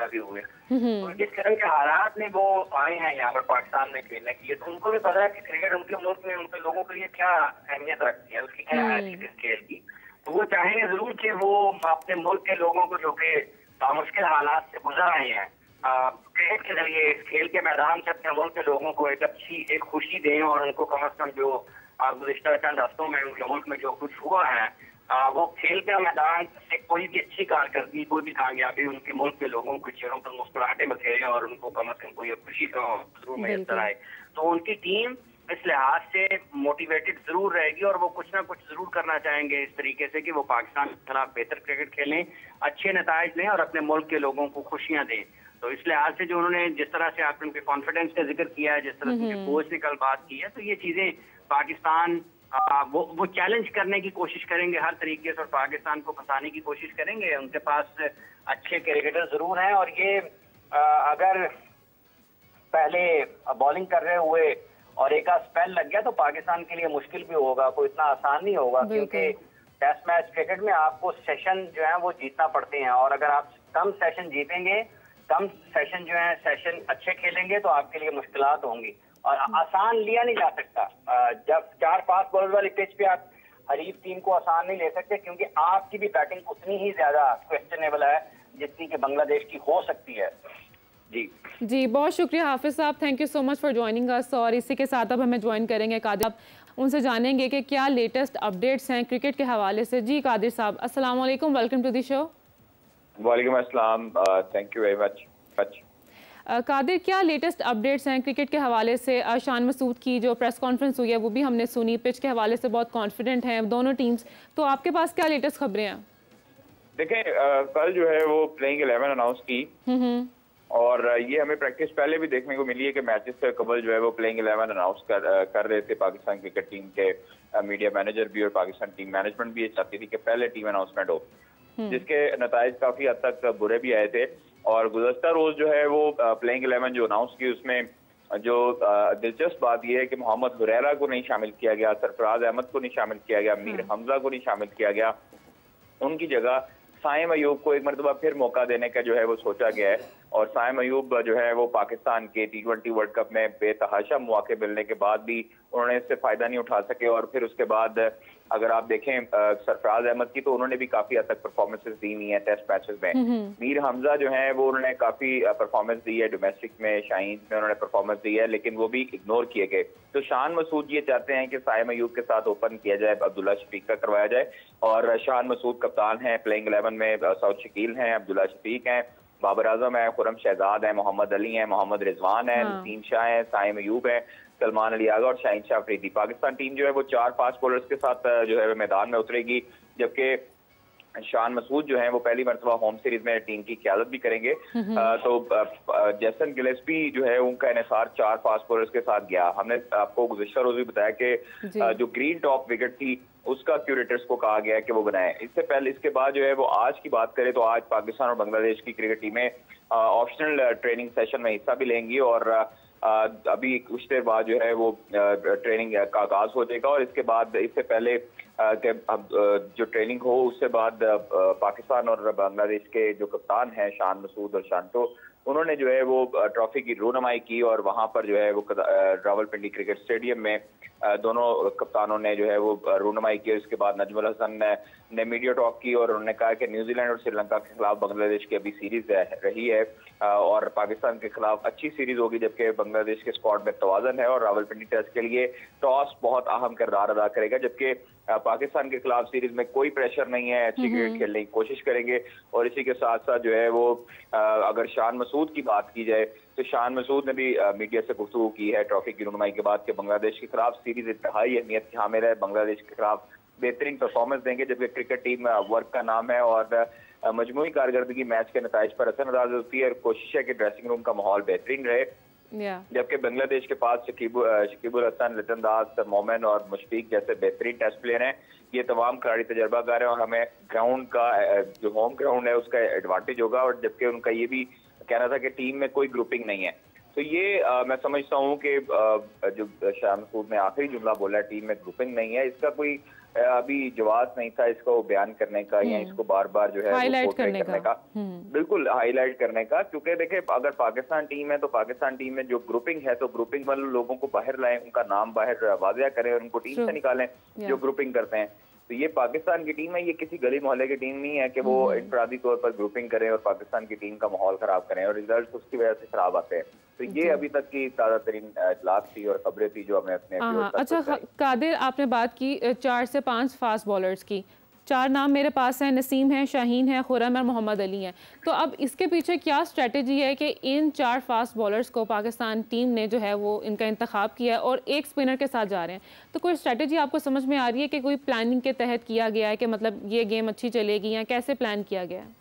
भी हुए। तो जिस तरह के हालात में वो आए हैं यहाँ पर पाकिस्तान में खेलने के लिए, तो उनको भी पता है कि क्रिकेट उनके मुल्क में उनके लोगों के लिए क्या अहमियत रखती है, उसकी क्या हैसियत है खेल की। तो वो चाहेंगे जरूर कि वो अपने मुल्क के लोगों को, जो कि मुश्किल हालात से गुजर रहे हैं, क्रिकेट के जरिए खेल के मैदान से अपने मुल्क के लोगों को एक खुशी दें, और उनको कम से कम जो गुज़िश्ता चंद हफ्तों में उनके मुल्क में जो कुछ हुआ है, वो खेल के मैदान से कोई भी अच्छी कारकर्दगी, कोई भी कामयाबी उनके मुल्क के लोगों के चेहरों पर मुस्कुराहटें बखेरे और उनको कम से कम कोई खुशी का जरूर मैसर आए। तो उनकी टीम इस लिहाज से मोटिवेटेड जरूर रहेगी, और वो कुछ ना कुछ जरूर करना चाहेंगे इस तरीके से कि वो पाकिस्तान के खिलाफ बेहतर क्रिकेट खेलें, अच्छे नताइज लें और अपने मुल्क के लोगों को खुशियां दें। तो इस लिहाज से जो उन्होंने, जिस तरह से आपने उनके कॉन्फिडेंस का जिक्र किया है, जिस तरह से कोच ने कल बात की है, तो ये चीजें पाकिस्तान वो चैलेंज करने की कोशिश करेंगे हर तरीके से, और पाकिस्तान को फंसाने की कोशिश करेंगे। उनके पास अच्छे क्रिकेटर जरूर हैं, और ये अगर पहले बॉलिंग कर रहे हुए और एक आध स्पेल लग गया तो पाकिस्तान के लिए मुश्किल भी होगा, कोई इतना आसान नहीं होगा, क्योंकि टेस्ट मैच क्रिकेट में आपको सेशन जो है वो जीतना पड़ते हैं, और अगर आप कम सेशन जीतेंगे, कम सेशन जो है सेशन अच्छे खेलेंगे, तो आपके लिए मुश्किलात होंगी, और आसान लिया नहीं जा सकता। जब 4 फास्ट बॉलर वाली पिच पे आप हरीफ टीम को आसान नहीं ले सकते, क्योंकि आपकी भी बैटिंग उतनी ही ज्यादा क्वेश्चनेबल है जितनी कि बांग्लादेश की हो सकती है। जी,
बहुत शुक्रिया हाफिज साहब, thank you so much for joining us. और इसी के साथ अब हमें ज्वाइन करेंगे कादिर, उनसे जानेंगे कि क्या लेटेस्ट अपडेट्स हैं क्रिकेट के हवाले से। जी कादिर साहब, अस्सलाम वालेकुम, वेलकम टू द शो।
वालेकुम अस्सलाम, thank you very much.
Qadir, क्या लेटेस्ट अपडेट्स हैं क्रिकेट के हवाले से? शान मसूद की जो प्रेस कॉन्फ्रेंस हुई है वो भी हमने सुनी, पिच के हवाले से बहुत कॉन्फिडेंट हैं दोनों टीम्स, तो आपके पास क्या लेटेस्ट खबरें हैं?
देखें, कल जो है वो प्लेइंग 11 अनाउंस की, और ये हमें प्रैक्टिस पहले भी देखने को मिली है कि मैचेस से कबल जो है वो प्लेइंग 11 अनाउंस कर रहे थे पाकिस्तान क्रिकेट टीम के मीडिया मैनेजर भी, और पाकिस्तान टीम मैनेजमेंट भी ये चाहती थी कि पहले टीम अनाउंसमेंट हो, जिसके नताइज काफी हद तक बुरे भी आए थे। और गुज़श्ता रोज जो है वो प्लेइंग 11 जो अनाउंस की, उसमें जो दिलचस्प बात यह है कि मोहम्मद हुरैरा को नहीं शामिल किया गया, सरफराज अहमद को नहीं शामिल किया गया, मीर हमजा को नहीं शामिल किया गया, उनकी जगह साइम अयूब को एक मरतबा फिर मौका देने का जो है वो सोचा गया है। और साइम अयूब जो है वो पाकिस्तान के T20 वर्ल्ड कप में बेतहाशा मौके मिलने के बाद भी उन्होंने इससे फायदा नहीं उठा सके, और फिर उसके बाद अगर आप देखें सरफराज अहमद की, तो उन्होंने भी काफी हद तक परफॉर्मेंसेस दी हुई हैं टेस्ट मैचेस में। मीर हमजा जो है वो उन्होंने काफी परफॉर्मेंस दी है, डोमेस्टिक में शाहीन में उन्होंने परफॉर्मेंस दी है, लेकिन वो भी इग्नोर किए गए। तो शान मसूद ये चाहते हैं कि साइम अयूब के साथ ओपन किया जाए, अब्दुल्ला शफीक का करवाया जाए, और शान मसूद कप्तान हैं प्लेइंग 11 में, सऊद शकील हैं, अब्दुल्ला शफीक हैं, बाबर आजम है, खुरम शहजाद है, मोहम्मद अली हैं, मोहम्मद रिजवान है, नसीम शाह है, साइम अयूब है, सलमान अली आगा और शाहीन शाह अफरीदी। पाकिस्तान टीम जो है वो 4 फास्ट बॉलर्स के साथ जो है मैदान में उतरेगी, जबकि शान मसूद जो है वो पहली मरतबा होम सीरीज में टीम की क़यादत भी करेंगे। तो जेसन गिलेस्पी जो है उनका इन्हिसार 4 फास्ट बॉलर्स के साथ गया। हमने आपको गुज़िश्ता रोज भी बताया कि जो ग्रीन टॉप विकेट थी उसका क्यूरेटर्स को कहा गया कि वो बनाए। इससे पहले, इसके बाद जो है वो आज की बात करें तो आज पाकिस्तान और बांग्लादेश की क्रिकेट टीमें ऑप्शनल ट्रेनिंग सेशन में हिस्सा भी लेंगी, और अभी कुछ देर बाद जो है वो ट्रेनिंग का आगाज हो जाएगा। और इसके बाद, इससे पहले अब जो ट्रेनिंग हो उससे बाद पाकिस्तान और बांग्लादेश के जो कप्तान हैं शान मसूद और शांतो, उन्होंने जो है वो ट्रॉफी की रूनुमाई की, और वहां पर जो है वो रावलपिंडी क्रिकेट स्टेडियम में दोनों कप्तानों ने जो है वो रूनुमाई की। उसके बाद नजमुल हसन ने मीडिया टॉक की, और उन्होंने कहा कि न्यूजीलैंड और श्रीलंका के खिलाफ बांग्लादेश की अभी सीरीज रही है, और पाकिस्तान के खिलाफ अच्छी सीरीज होगी, जबकि बांग्लादेश के स्क्वाड में तवाज़न है, और रावलपिंडी टेस्ट के लिए टॉस बहुत अहम किरदार अदा करेगा, जबकि पाकिस्तान के खिलाफ सीरीज में कोई प्रेशर नहीं है, अच्छी क्रिकेट खेलने की कोशिश करेंगे। और इसी के साथ साथ जो है वो अगर शान मसूद की बात की जाए तो शान मसूद ने भी मीडिया से गुफ्तगू की है ट्रॉफी की रूनुमाई के बाद कि बांग्लादेश के खिलाफ सीरीज इंतहाई अहमियत की हामिल है, बांग्लादेश के खिलाफ बेहतरीन परफॉर्मेंस देंगे, जबकि क्रिकेट टीम वर्क का नाम है और मजमूई कारकर्दगी मैच के नताइज पर असरअंदाज होती है, और कोशिश है कि ड्रेसिंग रूम का माहौल बेहतरीन रहे। जबकि बांग्लादेश के पास शकीबुल हसन, लिटन दास, मोमिन और मुशफीक जैसे बेहतरीन टेस्ट प्लेयर हैं। ये तमाम खिलाड़ी तजर्बाकार हैं, और हमें ग्राउंड का जो होम ग्राउंड है उसका एडवांटेज होगा। और जबकि उनका ये भी कहना था कि टीम में कोई ग्रुपिंग नहीं है, तो ये मैं समझता हूँ कि जो शाह मसूद ने आखिरी जुमला बोला टीम में ग्रुपिंग नहीं है, इसका कोई अभी जवाब नहीं था इसको बयान करने का या इसको बार बार जो है
हाईलाइट करने का।
बिल्कुल हाईलाइट करने का, क्योंकि देखिए अगर पाकिस्तान टीम है तो पाकिस्तान टीम में जो ग्रुपिंग है तो ग्रुपिंग वाले लोगों को बाहर लाएं, उनका नाम बाहर वाज़िया करें और उनको टीम से निकालें जो ग्रुपिंग करते हैं। तो ये पाकिस्तान की टीम है, ये किसी गली मोहल्ले की टीम नहीं है कि वो इंफरादी तौर पर ग्रुपिंग करें और पाकिस्तान की टीम का माहौल खराब करें और रिजल्ट उसकी वजह से खराब आते हैं। तो ये अभी तक की ताज़ा तरीन इतलात थी और खबरें थी जो हमें अपने।
अच्छा कादिर, आपने बात की 4 से 5 फास्ट बॉलर्स की, 4 नाम मेरे पास हैं, नसीम है, शाहीन है, खुरम और मोहम्मद अली हैं। तो अब इसके पीछे क्या स्ट्रेटजी है कि इन 4 फास्ट बॉलर्स को पाकिस्तान टीम ने जो है वो इनका इंतखाब किया है और एक स्पिनर के साथ जा रहे हैं? तो कोई स्ट्रेटजी आपको समझ में आ रही है कि कोई प्लानिंग के तहत किया गया है कि मतलब ये गेम अच्छी चलेगी या कैसे प्लान किया गया है?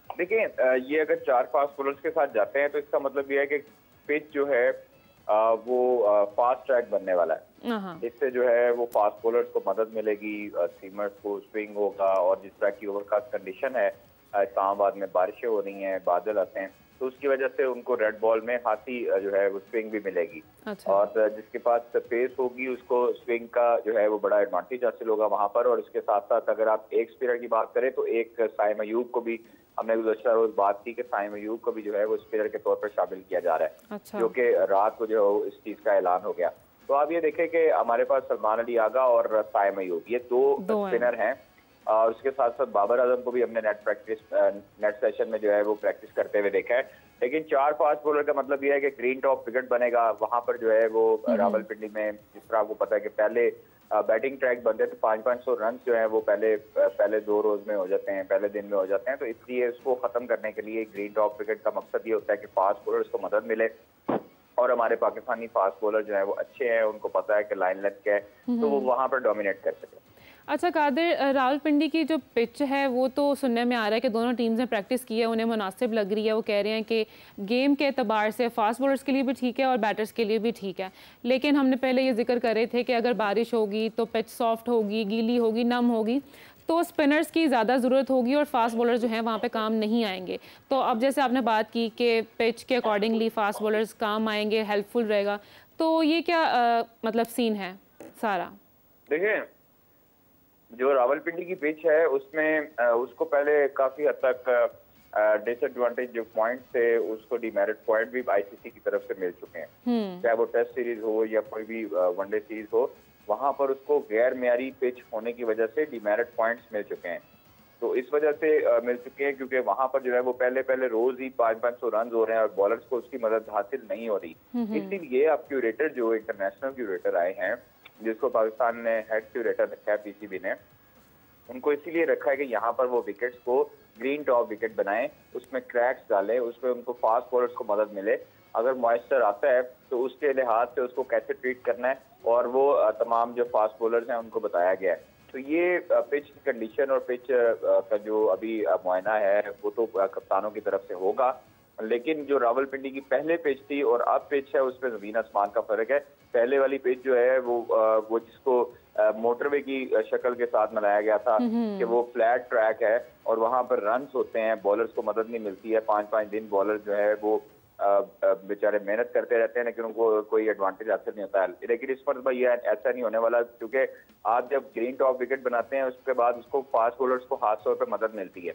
देखिए ये अगर 4 फास्ट बॉलर्स के साथ जाते हैं तो इसका मतलब ये है कि पिच जो है वो फास्ट ट्रैक बनने वाला है। इससे जो है वो फास्ट बॉलर्स को मदद मिलेगी, सीमर्स को स्विंग होगा और जिस तरह की ओवरकास्ट कंडीशन है, इस्लामाबाद में बारिशें हो रही हैं, बादल आते हैं, तो उसकी वजह से उनको रेड बॉल में खासी जो है वो स्विंग भी मिलेगी। और जिसके पास पेस होगी उसको स्विंग का जो है वो बड़ा एडवांटेज हासिल होगा वहां पर। और इसके साथ साथ अगर आप एक स्पिनर की बात करें तो एक साइम अयूब को भी हमने गुज़श्ता रोज बात की कि साइम अयूब को भी जो है वो स्पिनर के तौर पर शामिल किया जा रहा है, जो कि रात को जो है इस चीज का ऐलान हो गया। तो आप ये देखें कि हमारे पास सलमान अली आगा और साइम अयूब ये दो स्पिनर हैं। और उसके साथ साथ बाबर आजम को भी हमने नेट सेशन में जो है वो प्रैक्टिस करते हुए देखा है। लेकिन 4 फास्ट बॉलर का मतलब यह है कि ग्रीन टॉप विकेट बनेगा वहां पर जो है वो रावलपिंडी में। जिस तरह आपको पता है कि पहले बैटिंग ट्रैक बनते थे, 500 रन जो है वो पहले 2 रोज में हो जाते हैं, पहले दिन में हो जाते हैं। तो इसलिए इसको खत्म करने के लिए ग्रीन टॉप विकेट का मकसद ये होता है कि फास्ट बॉलर्स को मदद मिले और हमारे पाकिस्तानी फास्ट बॉलर जो है वो अच्छे हैं, उनको पता है कि लाइन लेंथ क्या है, तो वो वहां पर डोमिनेट कर सके।
अच्छा कादिर, रावलपिंडी की जो पिच है वो तो सुनने में आ रहा है कि दोनों टीम्स ने प्रैक्टिस की है, उन्हें मुनासिब लग रही है। वो कह रहे हैं कि गेम के एतबार से फास्ट बॉलर्स के लिए भी ठीक है और बैटर्स के लिए भी ठीक है। लेकिन हमने पहले ये जिक्र कर रहे थे कि अगर बारिश होगी तो पिच सॉफ्ट होगी, गीली होगी, नम होगी, तो स्पिनर्स की ज़्यादा ज़रूरत होगी और फास्ट बॉलर जो हैं वहाँ पे काम नहीं आएंगे। तो अब जैसे आपने बात की कि पिच के अकॉर्डिंगली फास्ट बॉलर्स काम आएंगे, हेल्पफुल रहेगा, तो ये क्या मतलब सीन है सारा?
देखिए जो रावलपिंडी की पिच है उसमें उसको पहले काफी हद तक डिसएडवांटेज जो पॉइंट थे उसको डिमेरिट पॉइंट भी आईसीसी की तरफ से मिल चुके हैं। चाहे वो टेस्ट सीरीज हो या कोई भी वनडे सीरीज हो, वहां पर उसको गैर मेयारी पिच होने की वजह से डिमेरिट पॉइंट्स मिल चुके हैं। तो इस वजह से मिल चुके हैं क्योंकि वहां पर जो है वो पहले रोज ही 500 रन हो रहे हैं और बॉलर्स को उसकी मदद हासिल नहीं हो रही। इसीलिए अब क्यूरेटर जो इंटरनेशनल क्यूरेटर आए हैं, जिसको पाकिस्तान ने हेड क्यूरेटर रखा है पीसीबी ने, उनको इसीलिए रखा है कि यहाँ पर वो विकेट्स को ग्रीन टॉप विकेट बनाएं, उसमें क्रैक्स डालें, उसमें उनको फास्ट बॉलर्स को मदद मिले। अगर मॉइस्चर आता है तो उसके लिहाज से उसको कैसे ट्रीट करना है और वो तमाम जो फास्ट बॉलर्स हैं उनको बताया गया है। तो ये पिच की कंडीशन और पिच का जो अभी मुआयना है वो तो कप्तानों की तरफ से होगा। लेकिन जो रावलपिंडी की पहले पिच थी और अब पिच है उसमें जमीन आसमान का फर्क है। पहले वाली पिच जो है वो जिसको मोटरवे की शक्ल के साथ बनाया गया था कि वो फ्लैट ट्रैक है और वहां पर रन्स होते हैं, बॉलर्स को मदद नहीं मिलती है। 5-5 दिन बॉलर जो है वो बेचारे मेहनत करते रहते हैं लेकिन उनको कोई एडवांटेज हासिल नहीं होता है। लेकिन इस पर भाई ऐसा नहीं होने वाला, क्योंकि आप जब ग्रीन टॉप विकेट बनाते हैं उसके बाद उसको फास्ट बॉलर्स को खास तौर पर मदद मिलती है।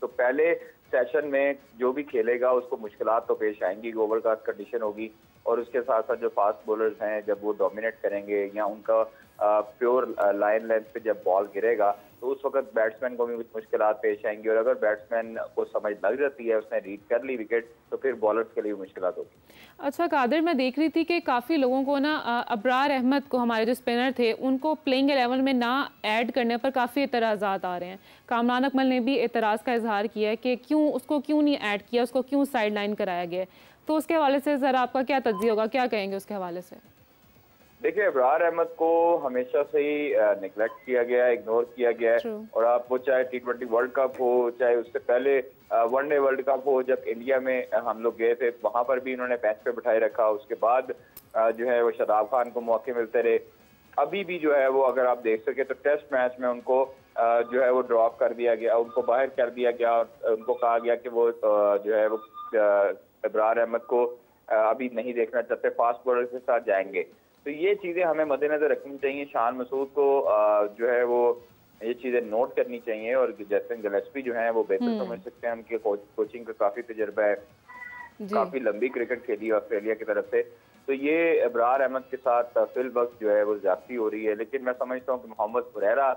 तो पहले सेशन में जो भी खेलेगा उसको मुश्किलात तो पेश आएंगी, ओवरकास्ट कंडीशन होगी और उसके साथ साथ जो फास्ट बॉलर्स हैं जब वो डोमिनेट करेंगे या उनका प्योर लाइन लेंथ पे जब बॉल गिरेगा तो उस वक्त बैट्समैन को भी कुछ मुश्किलात पेश आएंगी और अगर बैट्समैन को समझ लग जाती है, उसने रीड कर ली विकेट, तो फिर बॉलर्स के लिए मुश्किलात होगी।
अच्छा कादिर, मैं देख रही थी कि काफ़ी लोगों को ना अबरार अहमद को, हमारे जो स्पिनर थे, उनको प्लेइंग 11 में ना ऐड करने पर काफ़ी एतराज़ात आ रहे हैं। कामरान अकमल ने भी एतराज़ का इजहार किया है कि क्यों नहीं ऐड किया, उसको क्यों साइड लाइन कराया गया। तो उसके हवाले से ज़रा आपका क्या तज्ज़िया होगा, क्या कहेंगे उसके हवाले से?
देखिए अबरार अहमद को हमेशा से ही निगलेक्ट किया गया है, इग्नोर किया गया है। और आप वो चाहे T20 वर्ल्ड कप हो, चाहे उससे पहले वनडे वर्ल्ड कप हो, जब इंडिया में हम लोग गए थे वहां पर भी इन्होंने बेंच पे बिठाए रखा। उसके बाद जो है वो शादाब खान को मौके मिलते रहे। अभी भी जो है वो अगर आप देख सके तो टेस्ट मैच में उनको जो है वो ड्रॉप कर दिया गया, उनको बाहर कर दिया गया और उनको कहा गया कि वो जो है वो अबरार अहमद को अभी नहीं देखना चाहते, फास्ट बॉलर के साथ जाएंगे। तो ये चीजें हमें मद्देनजर रखनी चाहिए। शान मसूद को जो है वो ये चीजें नोट करनी चाहिए, और जैसन गिलेस्पी जो है वो बेहतर समझ सकते हैं, उनके कोचिंग का काफी तजुर्बा है, काफी लंबी क्रिकेट खेली है ऑस्ट्रेलिया की तरफ से। तो ये इब्रार अहमद के साथ फिल वक्त जो है वो ज्यादती हो रही है। लेकिन मैं समझता हूँ कि मोहम्मद हुरैरा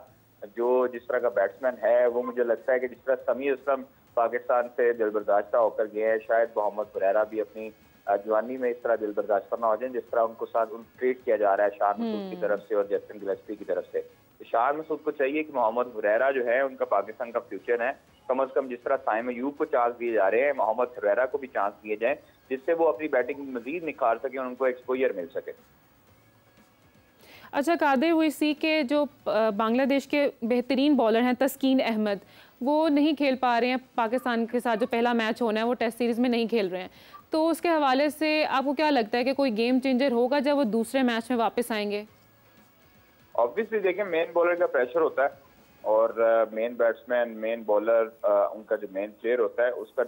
जो जिस तरह का बैट्समैन है, वो मुझे लगता है कि जिस तरह समीर असलम पाकिस्तान से दिलबर्दाश्ता होकर गए हैं, शायद मोहम्मद हुरैरा भी अपनी जवानी में इस तरह दिलबर्दाश्ता ना हो जाए जिस तरह उनको साथ ट्रीट किया जा रहा है शान मसूद की तरफ से और जेसन गिलेस्पी की तरफ से। तो शान मसूद को चाहिए कि मोहम्मद हुरैरा जो है उनका पाकिस्तान का फ्यूचर है, कम से कम जिस तरह साइम अयूब को चांस दिए जा रहे हैं, मोहम्मद हुरैरा को भी चांस दिए जाए, जिससे वो अपनी बैटिंग मजीद निखार सके और उनको एक्सपोजर मिल सके।
अच्छा कादिर, वो इसी के जो बांग्लादेश के बेहतरीन बॉलर हैं तस्कीन अहमद, वो नहीं खेल पा रहे हैं पाकिस्तान के साथ। जो पहला मैच होना है वो टेस्ट सीरीज़ में नहीं खेल रहे हैं, तो उसके हवाले से आपको क्या लगता है कि कोई गेम चेंजर होगा जब वो दूसरे मैच में वापस आएंगे?
ऑब्वियसली देखिए, मेन बॉलर का प्रेशर होता है और मेन बैट्समैन, मेन बॉलर, उनका जो मेन प्लेयर होता है उसका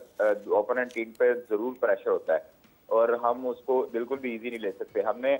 ओपोनेंट टीम पे जरूर प्रेशर होता है, और हम उसको बिल्कुल भी इजी नहीं ले सकते। हमने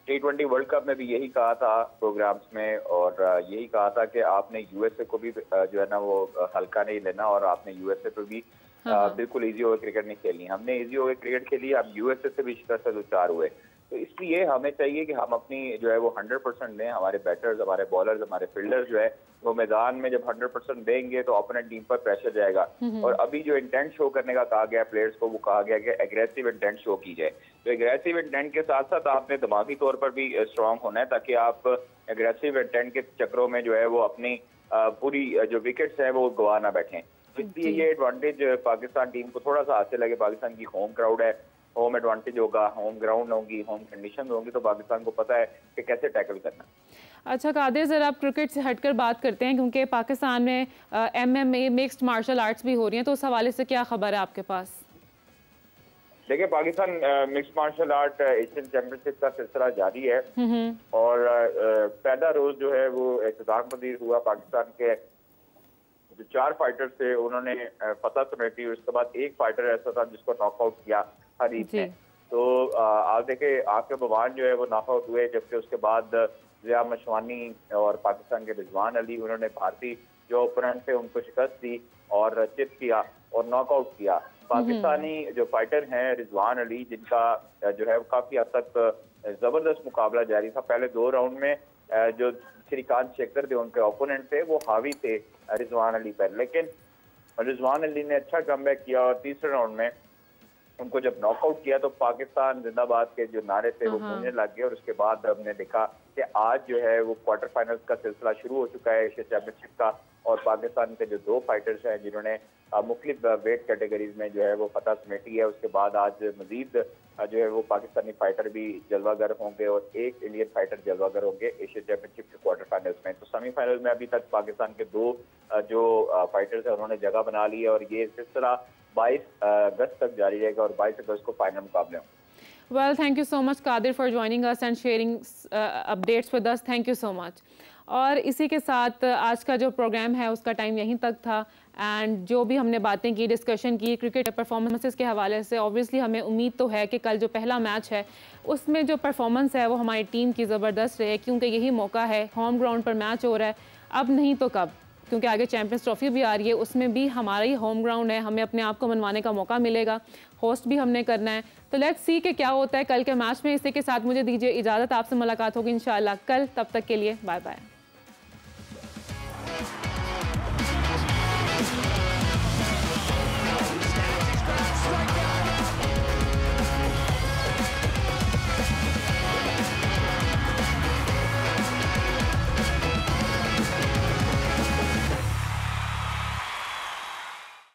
T20 वर्ल्ड कप में भी यही कहा था प्रोग्राम्स में, और यही कहा था कि आपने यूएसए को भी जो है ना वो हल्का नहीं लेना, और आपने यूएसए पे भी बिल्कुल इजी ओवर क्रिकेट नहीं खेलनी। हमने इजी ओवर क्रिकेट खेली, हम यूएसए से भी शिकस्त से 2-4 हुए। तो इसलिए हमें चाहिए कि हम अपनी जो है वो 100% दें। हमारे बैटर्स, हमारे बॉलर्स, हमारे फील्डर्स जो है वो मैदान में जब 100% देंगे तो ओपोनेंट टीम पर प्रेशर जाएगा। और अभी जो इंटेंट शो करने का कहा गया प्लेयर्स को, वो कहा गया कि एग्रेसिव इंटेंट शो की जाए। तो एग्रेसिव इंटेंट के साथ साथ आपने दिमागी तौर पर भी स्ट्रांग होना है, ताकि आप एग्रेसिव इंटेंट के चक्रों में जो है वो अपनी पूरी जो विकेट्स हैं वो गवा ना बैठें। तो इसलिए ये एडवांटेज पाकिस्तान टीम को थोड़ा सा हासिल है कि पाकिस्तान की होम क्राउड है, होम एडवांटेज होगा, होम ग्राउंड होगी, होम कंडीशन होंगी, तो पाकिस्तान को पता है कि कैसे टैकल करना।
अच्छा कादिर, ज़रा आप क्रिकेट से हटकर बात करते हैं, क्योंकि पाकिस्तान में MMA मिक्स्ड मार्शल आर्ट्स भी हो रही हैं, तो उस हवाले से क्या खबर है आपके पास?
देखिए, Pakistan mixed martial art Asian championship का सिलसिला जारी है, और पहला रोज जो है वो इख्तिताम पजीर हुआ। पाकिस्तान के जो 4 फाइटर्स थे उन्होंने फतह समेटी, उसके बाद एक फाइटर ऐसा था जिसको नॉकआउट किया हरीफ ने। तो आप देखें, आपके बवान जो है वो नॉकआउट हुए, जबकि उसके बाद जिया मशवानी और पाकिस्तान के रिजवान अली, उन्होंने भारतीय जो ओपोनेंट थे उनको शिकस्त दी और चिप किया और नॉकआउट किया। पाकिस्तानी जो फाइटर हैं रिजवान अली, जिनका जो है काफी हद तक जबरदस्त मुकाबला जारी था। पहले 2 राउंड में जो श्रीकांत शेखर थे उनके ओपोनेंट थे, वो हावी थे रिजवान अली पर, लेकिन रिजवान अली ने अच्छा कमबैक किया और तीसरे राउंड में उनको जब नॉकआउट किया तो पाकिस्तान जिंदाबाद के जो नारे थे वो गूंजने लग गए। और उसके बाद हमने देखा कि आज जो है वो क्वार्टर फाइनल्स का सिलसिला शुरू हो चुका है एशिया चैंपियनशिप का, और पाकिस्तान के जो 2 फाइटर्स हैं जिन्होंने मुख्तलिफ वेट कैटेगरीज में जो है वो फतह समेटी है, उसके बाद आज मजीद जो है वो पाकिस्तानी फाइटर भी जलवागर होंगे और एक इंडियन फाइटर जलवागर होंगे एशिया चैंपियनशिप के क्वार्टर फाइनल्स में। तो सेमीफाइनल में अभी तक पाकिस्तान के 2 जो फाइटर्स हैं उन्होंने जगह बना ली है, और ये सिलसिला 22 अगस्त तक जारी रहेगा और 22 अगस्त को फाइनल मुकाबले होंगे।
Well, thank you so much Qadir for joining us and sharing updates with us. Thank you so much. और इसी के साथ आज का जो प्रोग्राम है उसका टाइम यहीं तक था, एंड जो भी हमने बातें की, डिस्कशन की क्रिकेट परफॉर्मेंसेस के हवाले से, ऑब्वियसली हमें उम्मीद तो है कि कल जो पहला मैच है उसमें जो परफॉर्मेंस है वो हमारी टीम की ज़बरदस्त रहे, क्योंकि यही मौका है, होम ग्राउंड पर मैच हो रहा है, अब नहीं तो कब, क्योंकि आगे चैंपियंस ट्रॉफी भी आ रही है, उसमें भी हमारा ही होम ग्राउंड है, हमें अपने आप को मनवाने का मौका मिलेगा, होस्ट भी हमने करना है। तो लेट्स सी कि क्या होता है कल के मैच में। इसी के साथ मुझे दीजिए इजाज़त, आपसे मुलाकात होगी इंशाल्लाह कल, तब तक के लिए बाय बाय।